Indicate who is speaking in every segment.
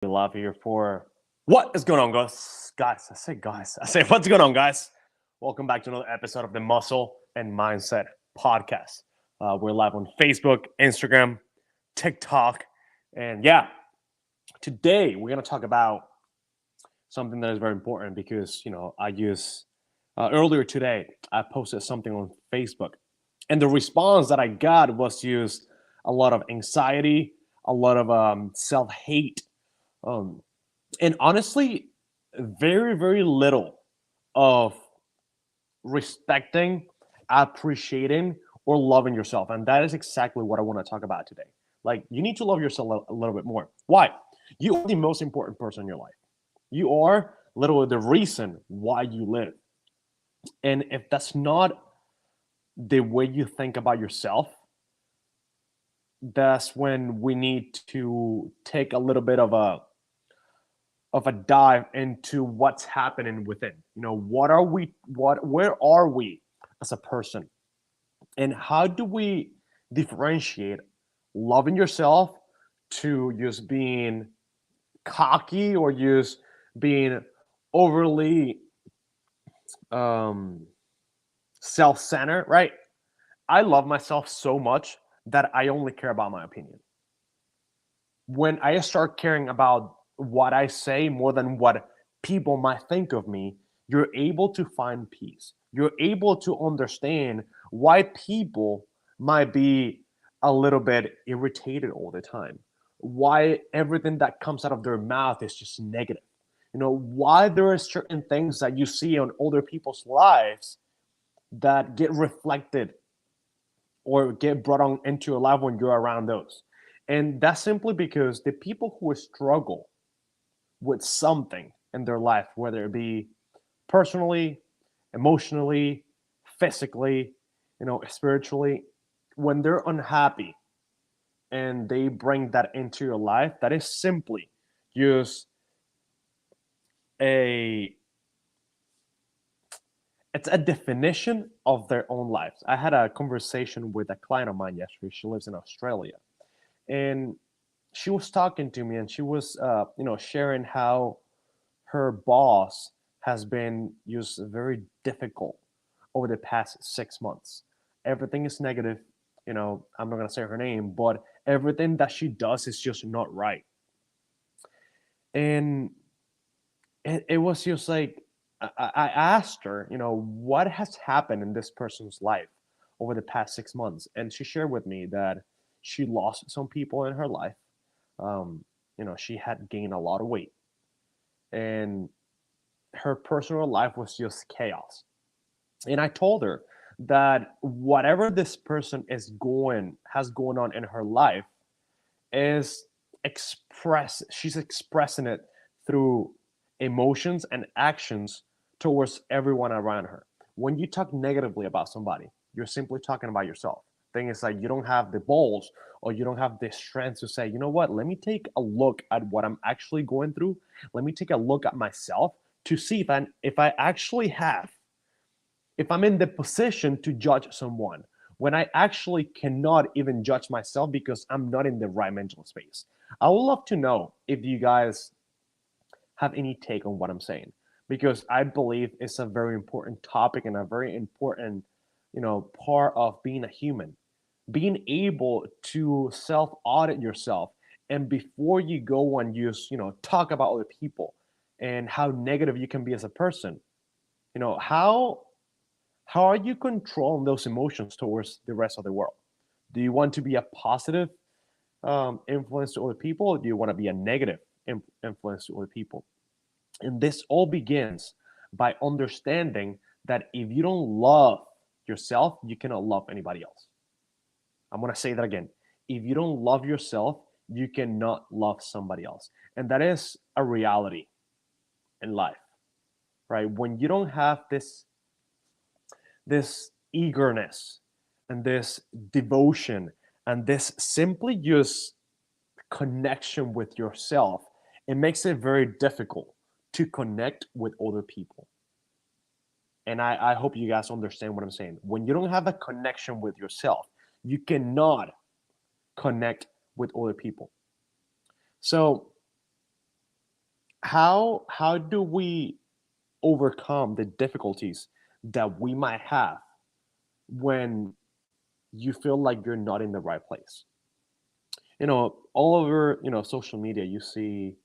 Speaker 1: Live here for what is going on, guys? I say what's going on, guys? Welcome back to another episode of the Muscle and Mindset Podcast. We're live on Facebook, Instagram, TikTok, and today we're gonna talk about something that is very important because I use earlier today I posted something on Facebook, and the response that I got was used a lot of anxiety, a lot of self hate. Um, and honestly, very, very little of respecting, appreciating, or loving yourself. And that is exactly what I want to talk about today. Like, you need to love yourself a little bit more. Why? You are the most important person in your life. You are literally the reason why you live. And if that's not the way you think about yourself, that's when we need to take a little bit of a dive into what's happening within. What are we, where are we as a person? And how do we differentiate loving yourself to just being cocky or just being overly um, self-centered, right? I love myself so much that I only care about my opinion. When I start caring about what I say more than what people might think of me, you're able to find peace. You're able to understand why people might be a little bit irritated all the time, why everything that comes out of their mouth is just negative. Why there are certain things that you see on other people's lives that get reflected or get brought on into your life when you're around those. And that's simply because the people who struggle with something in their life, whether it be personally, emotionally, physically, spiritually, when they're unhappy and they bring that into your life, that is simply just a it's a definition of their own lives. I had a conversation with a client of mine yesterday. She lives in Australia, and she was talking to me, and she was, sharing how her boss has been just very difficult over the past 6 months. Everything is negative. I'm not gonna say her name, but everything that she does is just not right. And it was just like I asked her, what has happened in this person's life over the past 6 months, and she shared with me that she lost some people in her life. She had gained a lot of weight, and her personal life was just chaos. And I told her that whatever this person has going on in her life is she's expressing it through emotions and actions towards everyone around her. When you talk negatively about somebody, you're simply talking about yourself. Thing is, like, you don't have the balls or you don't have the strength to say, you know what, let me take a look at what I'm actually going through. Let me take a look at myself to see if I actually have, if I'm in the position to judge someone, when I actually cannot even judge myself because I'm not in the right mental space. I would love to know if you guys have any take on what I'm saying, because I believe it's a very important topic and a very important, part of being a human. Being able to self audit yourself, and before you go and just, talk about other people and how negative you can be as a person, how are you controlling those emotions towards the rest of the world? Do you want to be a positive influence to other people, or do you want to be a negative influence to other people? And this all begins by understanding that if you don't love yourself, you cannot love anybody else. I'm going to say that again. If you don't love yourself, you cannot love somebody else. And that is a reality in life, right? When you don't have this eagerness and this devotion and this simply just connection with yourself, it makes it very difficult to connect with other people. And I hope you guys understand what I'm saying. When you don't have a connection with yourself, you cannot connect with other people. So how do we overcome the difficulties that we might have when you feel like you're not in the right place? All over, social media, you see,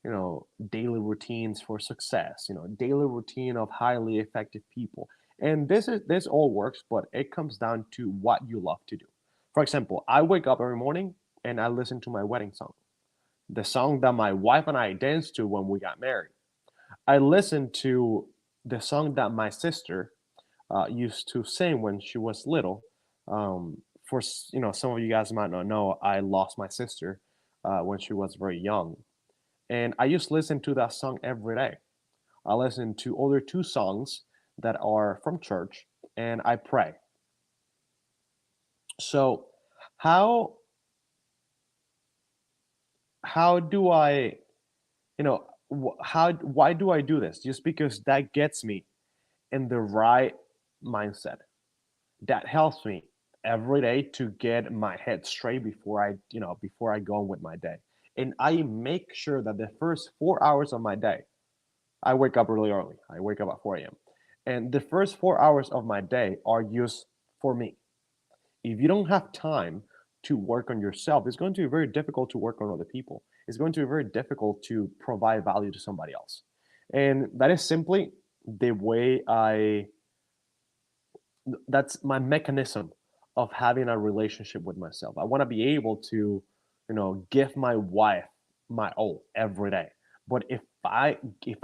Speaker 1: daily routines for success, daily routine of highly effective people. And this all works, but it comes down to what you love to do. For example, I wake up every morning and I listen to my wedding song, the song that my wife and I danced to when we got married. I listen to the song that my sister used to sing when she was little. Some of you guys might not know, I lost my sister when she was very young, and I used to listen to that song every day. I listen to other two songs that are from church, and I pray. So, how how do I, how why do I do this? Just because that gets me in the right mindset. That helps me every day to get my head straight before I go on with my day. And I make sure that the first 4 hours of my day, I wake up really early. I wake up at 4 a.m. And the first 4 hours of my day are used for me. If you don't have time to work on yourself, it's going to be very difficult to work on other people. It's going to be very difficult to provide value to somebody else. And that is simply the way that's my mechanism of having a relationship with myself. I want to be able to, give my wife my all every day. But if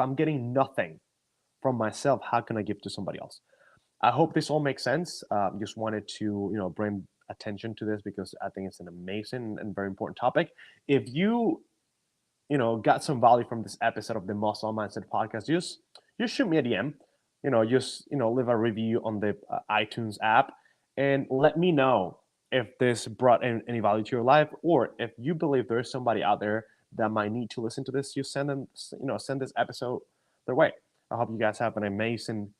Speaker 1: I'm getting nothing from myself, how can I give to somebody else? I hope this all makes sense. Just wanted to, bring attention to this because I think it's an amazing and very important topic. If got some value from this episode of the Muscle Mindset podcast, just shoot me a DM. Just leave a review on the iTunes app and let me know if this brought any value to your life, or if you believe there is somebody out there that might need to listen to this. You send this episode their way. I hope you guys have an amazing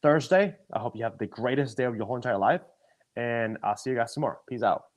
Speaker 1: Thursday. I hope you have the greatest day of your whole entire life, and I'll see you guys tomorrow. Peace out.